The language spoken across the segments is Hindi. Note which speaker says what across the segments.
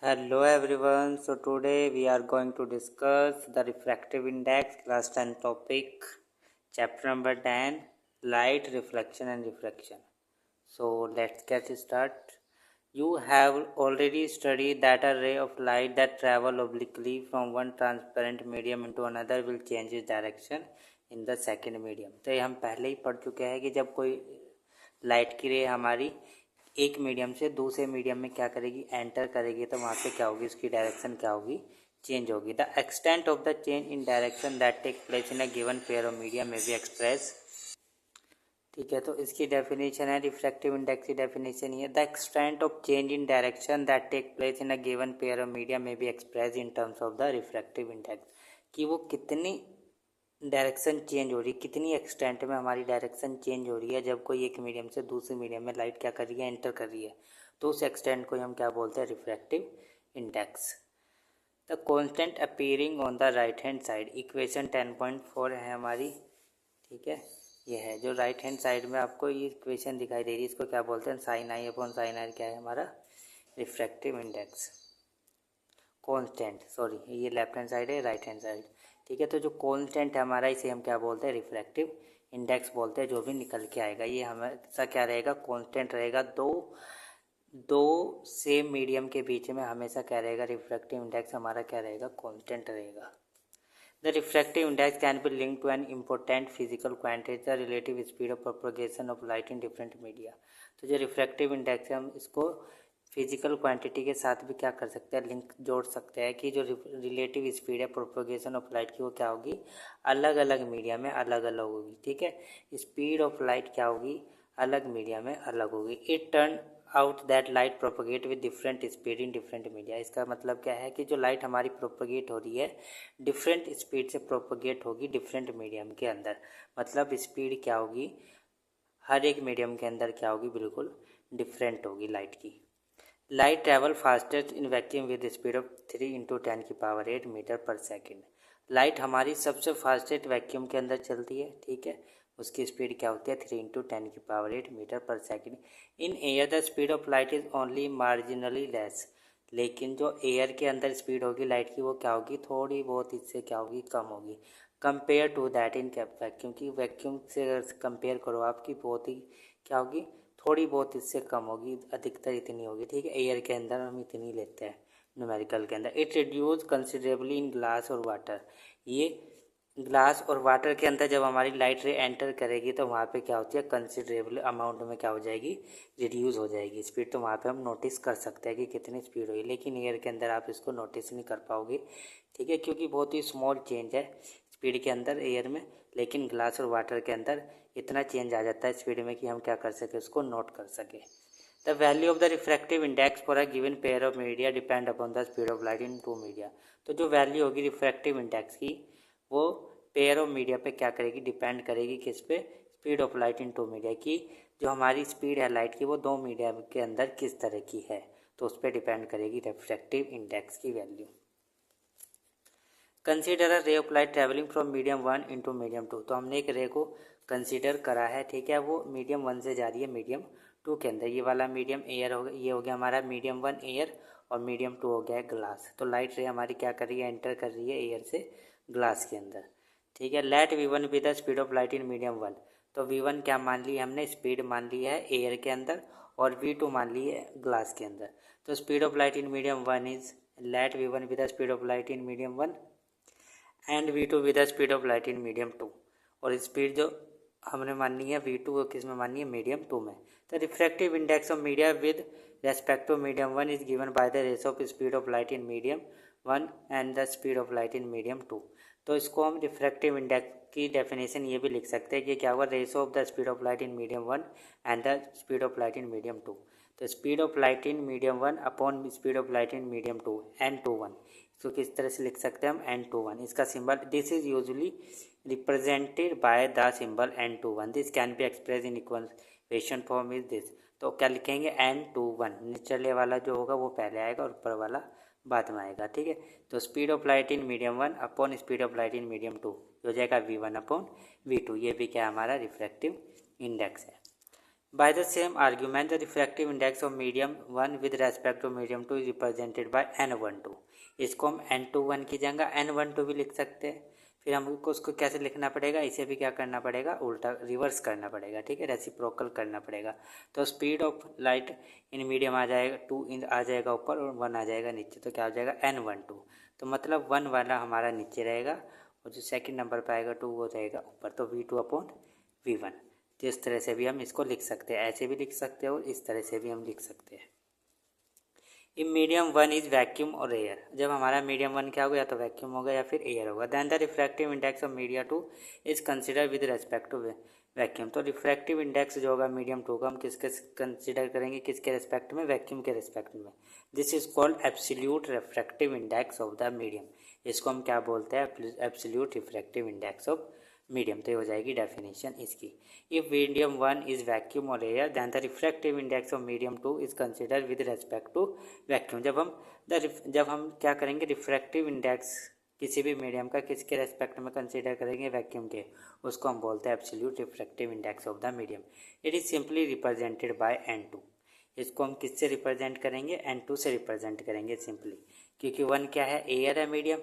Speaker 1: Hello everyone. So today we are going to discuss the refractive index, class 10 topic, chapter number 10, light reflection and refraction. So let's get started. You have already studied that a ray of light that travel obliquely from one transparent medium into another will change its direction in the second medium. तो ये हम पहले ही पढ़ चुके हैं कि जब कोई लाइट की रे हमारी एक मीडियम से दूसरे मीडियम में क्या करेगी, एंटर करेगी, तो वहाँ पे क्या होगी, उसकी डायरेक्शन क्या होगी, चेंज होगी. The extent of the change in direction that take place in a given pair of medium में बी एक्सप्रेस. ठीक है, तो इसकी डेफिनेशन है, रिफ्रैक्टिव इंडेक्स की डेफिनेशन ये, the extent of change in direction that take place in a given pair of medium में be express in terms of the refractive index. कि वो कितनी डायरेक्शन चेंज हो रही है, कितनी एक्सटेंट में हमारी डायरेक्शन चेंज हो रही है जब कोई एक मीडियम से दूसरे मीडियम में लाइट क्या कर रही है, एंटर कर रही है, तो उस एक्सटेंट को हम क्या बोलते हैं, refractive index. The constant appearing on the right hand side, equation 10.4 है हमारी. ठीक है, ये है जो राइट हैंड साइड में आपको ये इक्वेशन दिखाई दे रही है, इसको क्या बोलते हैं, sine i upon sine r, क्या है हमारा रिफ्रैक्टिव इंडेक्स कांस्टेंट. सॉरी, ये लेफ्ट हैंड साइड है, राइट हैंड साइड. ठीक है, तो जो कांस्टेंट है हमारा, इसे हम क्या बोलते हैं, रिफ्रैक्टिव इंडेक्स बोलते हैं. जो भी निकल के आएगा ये हमेशा क्या रहेगा, कांस्टेंट रहेगा. दो सेम मीडियम के बीच में हमेशा क्या रहेगा, रिफ्रैक्टिव इंडेक्स हमारा क्या रहेगा, कांस्टेंट रहेगा. The refractive index can be link to an important physical quantity, the relative speed of propagation of light in different media. तो जो रिफ्रैक्टिव इंडेक्स है, हम इसको फिजिकल क्वांटिटी के साथ भी क्या कर सकते हैं, लिंक जोड़ सकते हैं कि जो रिलेटिव स्पीड है प्रोपगेशन ऑफ लाइट की, वो क्या होगी, अलग अलग मीडिया में अलग अलग होगी. ठीक है, स्पीड ऑफ लाइट क्या होगी, अलग मीडिया में अलग होगी. It turn out that light propagate with different speed in different media. इसका मतलब क्या है कि जो लाइट हमारी प्रोपगेट हो रही है, डिफरेंट स्पीड से प्रोपगेट होगी डिफरेंट मीडियम के अंदर. मतलब स्पीड क्या होगी, हर एक मीडियम के अंदर क्या होगी, बिल्कुल डिफरेंट होगी लाइट की. Light travel fastest in vacuum with speed of 3 × 10⁸ metre per second. Light हमारी सबसे फास्टेस्ट वैक्यूम के अंदर चलती है. ठीक है, उसकी स्पीड क्या होती है, 3 × 10⁸ metre per second. In air the speed of light is only marginally less. लेकिन जो एयर के अंदर स्पीड होगी लाइट की, वो क्या होगी, थोड़ी बहुत इससे क्या होगी, कम होगी, compare to that in vacuum. की वैक्यूम से अगर कंपेयर करो आपकी, बहुत ही क्या होगी, थोड़ी बहुत इससे कम होगी, अधिकतर इतनी होगी. ठीक है, एयर के अंदर हम इतनी लेते हैं न्यूमेरिकल के अंदर. It reduce considerably in glass और वाटर. ये ग्लास और वाटर के अंदर जब हमारी लाइट रे एंटर करेगी, तो वहाँ पे क्या होती है, कंसिडरेबल अमाउंट में क्या हो जाएगी, रिड्यूस हो जाएगी स्पीड. तो वहाँ पे हम नोटिस कर सकते हैं कि कितनी स्पीड हुई. लेकिन एयर के अंदर आप इसको नोटिस नहीं कर पाओगे. ठीक है, क्योंकि बहुत ही स्मॉल चेंज है स्पीड के अंदर एयर में. लेकिन ग्लास और वाटर के अंदर इतना चेंज आ जाता है स्पीड में कि हम क्या कर सके, उसको नोट कर सके. The value of the refractive index for a given pair of media depend upon the speed of light in two media. तो जो वैल्यू होगी रिफ्रैक्टिव इंडेक्स की, वो पेयर ऑफ मीडिया पे क्या करेगी, डिपेंड करेगी किस पे, speed of light in two media की. जो हमारी स्पीड है लाइट की, वो दो मीडिया के अंदर किस तरह की है, तो उस पर डिपेंड करेगी रिफ्रैक्टिव इंडेक्स की value. Consider a ray of light travelling from medium 1 into medium 2. तो हमने एक रे को कंसीडर करा है. ठीक है, वो मीडियम 1 से जा रही है मीडियम 2 के अंदर. ये वाला मीडियम एयर हो गया, ये हो गया हमारा मीडियम 1 एयर, और मीडियम 2 हो गया है ग्लास. तो लाइट रे हमारी क्या कर रही है, एंटर कर रही है एयर से ग्लास के अंदर. ठीक है, let V1 be the speed of light in medium 1. तो V1 क्या मान ली हमने, स्पीड मान ली है एयर के अंदर, और V2 मान ली है ग्लास के अंदर. तो speed of light in medium 1 is, let V1 be the speed of light in medium 1 and V2 with the speed of light in medium 2. और स्पीड जो हमने माननी है V2 किस में माननी है, मीडियम 2 में. The refractive index of media with respect to medium 1 is given by the ratio of speed of light in medium 1 and the speed of light in medium 2. तो इसको हम रिफ्रैक्टिव इंडेक्स की डेफिनेशन ये भी लिख सकते हैं कि क्या हुआ, ratio of the speed of light in medium 1 and the speed of light in medium 2. तो speed of light in medium 1 upon speed of light in medium 2, N21. इसको किस तरह से लिख सकते हैं हम, N21. इसका symbol, this is usually represented by the symbol N21. This can be express in equation form is this. तो क्या लिखेंगे, N21. निचले वाला जो होगा वो पहले आएगा और ऊपर वाला बाद में आएगा. ठीक है, तो speed of light in medium 1 upon speed of light in medium 2 हो जाएगा V1 अपॉन V2. ये भी क्या हमारा रिफ्रैक्टिव इंडेक्स है. By the same argument, the refractive index of medium 1 with respect to medium 2 is represented by n12. इसको हम n21 की जगह n12 भी लिख सकते हैं। फिर हमको उसको कैसे लिखना पड़ेगा, इसे भी क्या करना पड़ेगा, उल्टा रिवर्स करना पड़ेगा, ठीक है, रेसिप्रोकल करना पड़ेगा। तो speed of light in medium आ जाएगा 2 इन आ जाएगा ऊपर और 1 आ जाएगा नीचे, तो क्या हो जाएगा n12। तो मतलब 1 वाला हमारा नीचे रहेगा और जो सेकंड नंबर पर आएगा 2 वो रहेगा ऊपर, तो V2/V1। तो इस तरह से भी हम इसको लिख सकते हैं, ऐसे भी लिख सकते हैं और इस तरह से भी हम लिख सकते हैं। इफ मीडियम 1 इज वैक्यूम और एयर, जब हमारा मीडियम 1 क्या होगा, या तो वैक्यूम होगा या फिर एयर होगा। Then the refractive index of medium 2 is consider with respect to vacuum. तो रिफ्रैक्टिव इंडेक्स जो होगा मीडियम 2 का हम किसके कंसिडर करेंगे, किसके रेस्पेक्ट में, वैक्यूम के रेस्पेक्ट में। This is called absolute refractive index of the medium. इसको हम क्या बोलते हैं, absolute refractive index of medium. तो ये हो जाएगी डेफिनेशन इसकी। इफ मीडियम 1 इज वैक्यूम और air then the refractive index of medium 2 is consider with respect to vacuum. जब हम क्या करेंगे, रिफ्रैक्टिव इंडेक्स किसी भी मीडियम का किसके रेस्पेक्ट में कंसिडर करेंगे, वैक्यूम के, उसको हम बोलते हैं absolute refractive index of the medium. It is simply represented by n2। इसको हम किससे रिप्रेजेंट करेंगे, n2 से रिप्रेजेंट करेंगे सिंपली, क्योंकि 1 क्या है, एयर है मीडियम,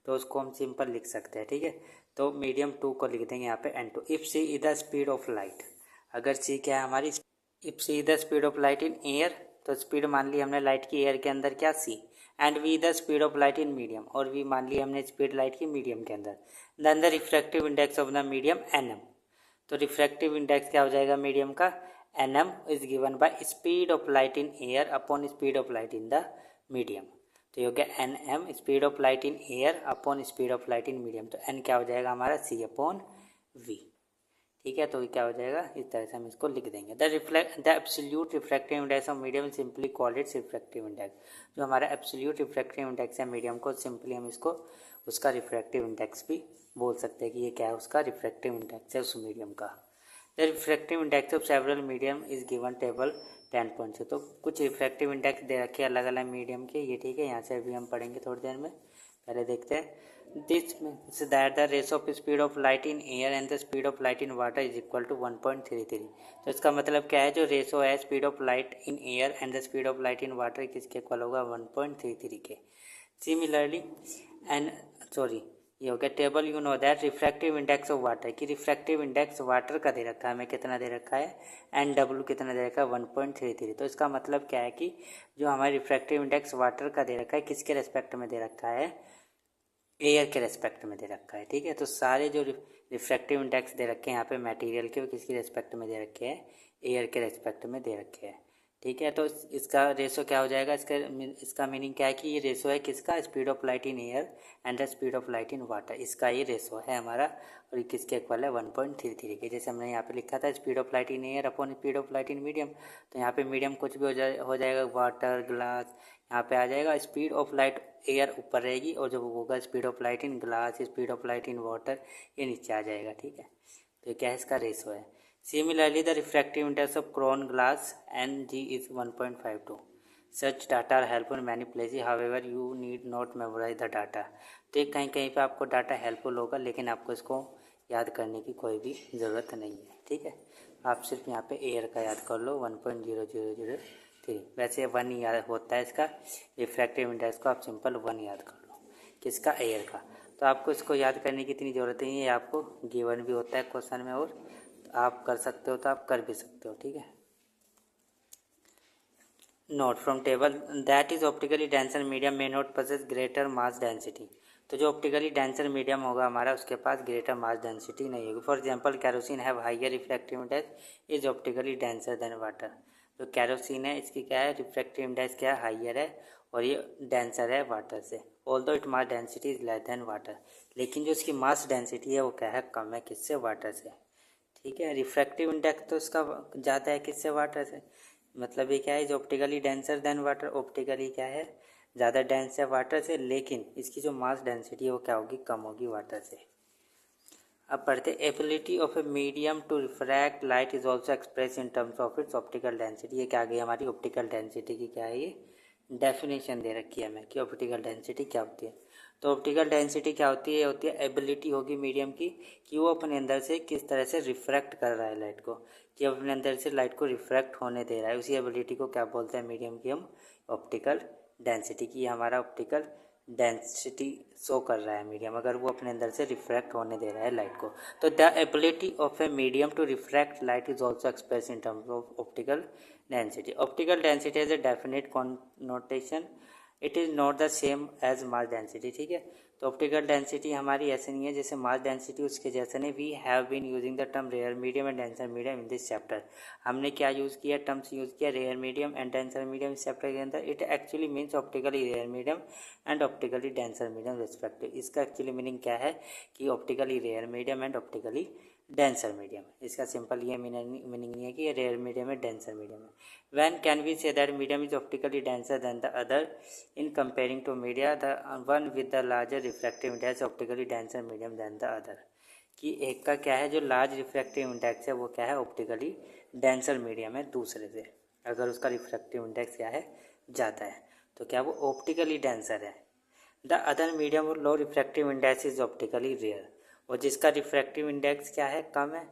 Speaker 1: तो उसको हम सिंपल लिख सकते हैं, ठीक है। तो मीडियम 2 को लिख देंगे यहाँ पे n2। If C is the speed of light, अगर सी क्या है हमारी, if C is the speed of light in air, तो स्पीड मान ली हमने लाइट की एयर के अंदर क्या, C, and V the speed of light in medium, और वी मान ली हमने स्पीड लाइट की मीडियम के अंदर। Then the refractive index of the medium nm। तो रिफ्रैक्टिव इंडेक्स क्या हो जाएगा मीडियम का, nm is given by speed of light in air upon speed of light in the medium. तो ये हो गया nm speed of light in air upon speed of light in medium. तो n क्या हो जाएगा हमारा, c/v, ठीक है। तो ये क्या हो जाएगा, इस तरह से हम इसको लिख देंगे। The absolute refractive index of medium simply called its refractive index. जो हमारा एब्सोल्यूट रिफ्रैक्टिव इंडेक्स है मीडियम को, सिंपली हम इसको उसका रिफ्रैक्टिव इंडेक्स भी बोल सकते हैं कि ये क्या है, उसका रिफ्रैक्टिव इंडेक्स है उस मीडियम का। The refractive index of several medium is given table 10 से। तो कुछ रिफ्रैक्टिव इंडेक्स दे रखे हैं अलग अलग मीडियम के, ये ठीक है, यहाँ से भी हम पढ़ेंगे थोड़ी देर में। पहले देखते हैं, this means that the ratio of speed of light in air and the speed of light in water is equal to 1.33। तो इसका मतलब क्या है, जो रेसो है speed of light in air and the speed of light in water किसके इक्वल होगा, 1.33 के। सिमिलरली एंड ये हो गया table. You know that refractive index of water, की रिफ्रैक्टिव इंडेक्स वाटर का दे रखा है हमें, कितना दे रखा है, NW कितना दे रखा है, 1.33। तो इसका मतलब क्या है कि जो हमारे रिफ्रैक्टिव इंडेक्स वाटर का दे रखा है, किसके रेस्पेक्ट में दे रखा है, एयर के रेस्पेक्ट में दे रखा है, ठीक है। तो सारे जो रिफ्रैक्टिव इंडेक्स दे रखे हैं यहाँ पे मटेरियल के, वो किसके रेस्पेक्ट में दे रखे हैं, एयर के रेस्पेक्ट में दे रखे हैं, ठीक है। तो इसका रेशो क्या हो जाएगा, इसका मीनिंग क्या है कि ये रेशो है किसका, speed of light in air and the speed of light in water, इसका ये रेशो है हमारा, और ये किसके इक्वल है, 1.33 के। जैसे हमने यहाँ पे लिखा था speed of light in air upon speed of light in medium, तो यहाँ पे मीडियम कुछ भी हो जाएगा, वाटर, ग्लास, यहाँ पे आ जाएगा स्पीड ऑफ लाइट एयर ऊपर रहेगी, और जो होगा speed of light in glass, speed of light in water, ये नीचे आ जाएगा, ठीक है। तो ये क्या है, इसका रेशो है। Similarly, the refractive index of chrome glass Ng is 1.52. Such data are helpful in many places. However, you need not memorize the data. तो कहीं कहीं पे आपको डाटा हेल्पफुल होगा, लेकिन आपको इसको याद करने की कोई भी ज़रूरत नहीं है, ठीक है। आप सिर्फ यहाँ पे एयर का याद कर लो, 1.0003। वैसे 1 याद होता है इसका, रिफ्रैक्टिव इंडेक्स को आप सिंपल 1 याद कर लो, किसका, एयर का। तो आपको इसको याद करने की इतनी ज़रूरत नहीं है, आपको गिवन भी होता है क्वेश्चन में, और आप कर सकते हो तो आप कर भी सकते हो, ठीक है। Note from table that is optically denser medium may not possess greater mass density. तो जो ऑप्टिकली डेंसर मीडियम होगा हमारा, उसके पास ग्रेटर मास डेंसिटी नहीं होगी। For example kerosene have higher refractive index is optically denser then water. जो कैरोसिन है इसकी क्या है, रिफ्रैक्टिव इंडेक्स क्या है, हाइयर है, और ये डेंसर है वाटर से। Although it mass density is less than water, लेकिन जो इसकी मास डेंसिटी है वो क्या है, कम है, किससे, वाटर से, ठीक है। रिफ्रैक्टिव इंडेक्स तो इसका ज़्यादा है, किससे, वाटर से। मतलब ये क्या है, जो optically denser then water, optically क्या है, ज़्यादा डेंस है वाटर से, लेकिन इसकी जो मास डेंसिटी है वो क्या होगी, कम होगी वाटर से। अब पढ़ते, ability of a medium to refract light is also express in terms of its optical density. ये क्या आ गई हमारी, ऑप्टिकल डेंसिटी की क्या है, ये डेफिनेशन दे रखी है हमें कि ऑप्टिकल डेंसिटी क्या होती है। तो ऑप्टिकल डेंसिटी क्या होती है? ये होती है एबिलिटी होगी मीडियम की कि वो अपने अंदर से किस तरह से रिफ्रैक्ट कर रहा है लाइट को, कि अपने अंदर से लाइट को रिफ्रैक्ट होने दे रहा है। उसी एबिलिटी को क्या बोलते हैं मीडियम की? हम ऑप्टिकल डेंसिटी की। हमारा ऑप्टिकल डेंसिटी शो कर रहा है मीडियम, अगर वो अपने अंदर से रिफ्रैक्ट होने दे रहा है लाइट को। तो the ability of a medium to refract light is also express in terms of optical density. Optical density as a definite connotation, it is not the same as mass density. ठीक है, तो ऑप्टिकल डेंसिटी हमारी ऐसे नहीं है जैसे मास डेंसिटी, उसके जैसे नहीं। We have been using the term rare medium and denser medium in this chapter. हमने क्या यूज़ किया? टर्म्स यूज़ किया rare medium and denser medium इस चैप्टर के अंदर। It actually means optically rare medium and optically denser medium respective. इसका एक्चुअली मीनिंग क्या है कि optically rare medium and optically denser medium. इसका सिंपल ये मीनिंग नहीं है कि ये रेयर मीडियम है, डेंसर मीडियम है। When can we say that medium is optically denser than the other? In comparing to media, the one with the larger refractive index is optically denser medium than the other. कि एक का क्या है, जो लार्ज रिफ्रैक्टिव इंडेक्स है वो क्या है? ऑप्टिकली डेंसर मीडियम है दूसरे से। अगर उसका रिफ्रैक्टिव इंडेक्स क्या है? ज़्यादा है, तो क्या वो ऑप्टिकली डेंसर है। द अदर मीडियम और low refractive index is optically rare. और जिसका रिफ्रैक्टिव इंडेक्स क्या है? कम है,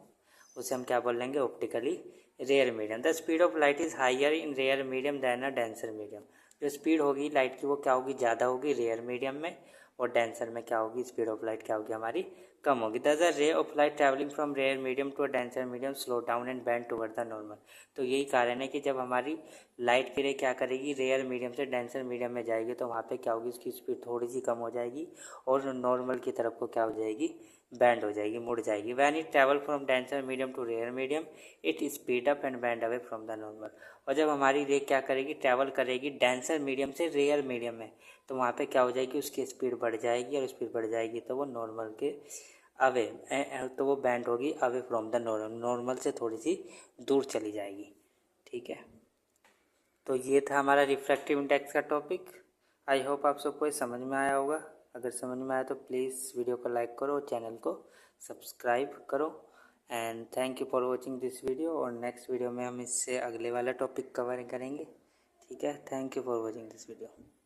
Speaker 1: उसे हम क्या बोल लेंगे? Optically rare medium. The speed of light is higher in rare medium than a denser medium. जो स्पीड होगी लाइट की वो क्या होगी? ज़्यादा होगी रेयर मीडियम में, और डेंसर में क्या होगी? स्पीड ऑफ लाइट क्या होगी हमारी? कम होगी। Thus a ray of light travelling from rare medium to a denser medium slow down and bend toward the normal. तो यही कारण है कि जब हमारी लाइट की रे क्या करेगी? रेयर मीडियम से डेंसर मीडियम में जाएगी, तो वहाँ पे क्या होगी? उसकी स्पीड थोड़ी सी कम हो जाएगी और नॉर्मल की तरफ को क्या हो जाएगी? बैंड हो जाएगी, मुड़ जाएगी। When it travel from denser medium to rare medium it speed up and bend away from the normal. और जब हमारी रे क्या करेगी? ट्रैवल करेगी डेंसर मीडियम से रेयर मीडियम में, तो वहाँ पे क्या हो जाएगी? उसकी स्पीड बढ़ जाएगी, और स्पीड बढ़ जाएगी तो वो नॉर्मल के अवे, तो वो बैंड होगी away from the normal, normal से थोड़ी सी दूर चली जाएगी। ठीक है, तो ये था हमारा रिफ्रैक्टिव इंडेक्स का टॉपिक। आई होप आप सबको ये समझ में आया होगा। अगर समझ में आया तो प्लीज़ वीडियो को लाइक करो और चैनल को सब्सक्राइब करो। And thank you for watching this video. और नेक्स्ट वीडियो में हम इससे अगले वाला टॉपिक कवर करेंगे। ठीक है, thank you for watching this video.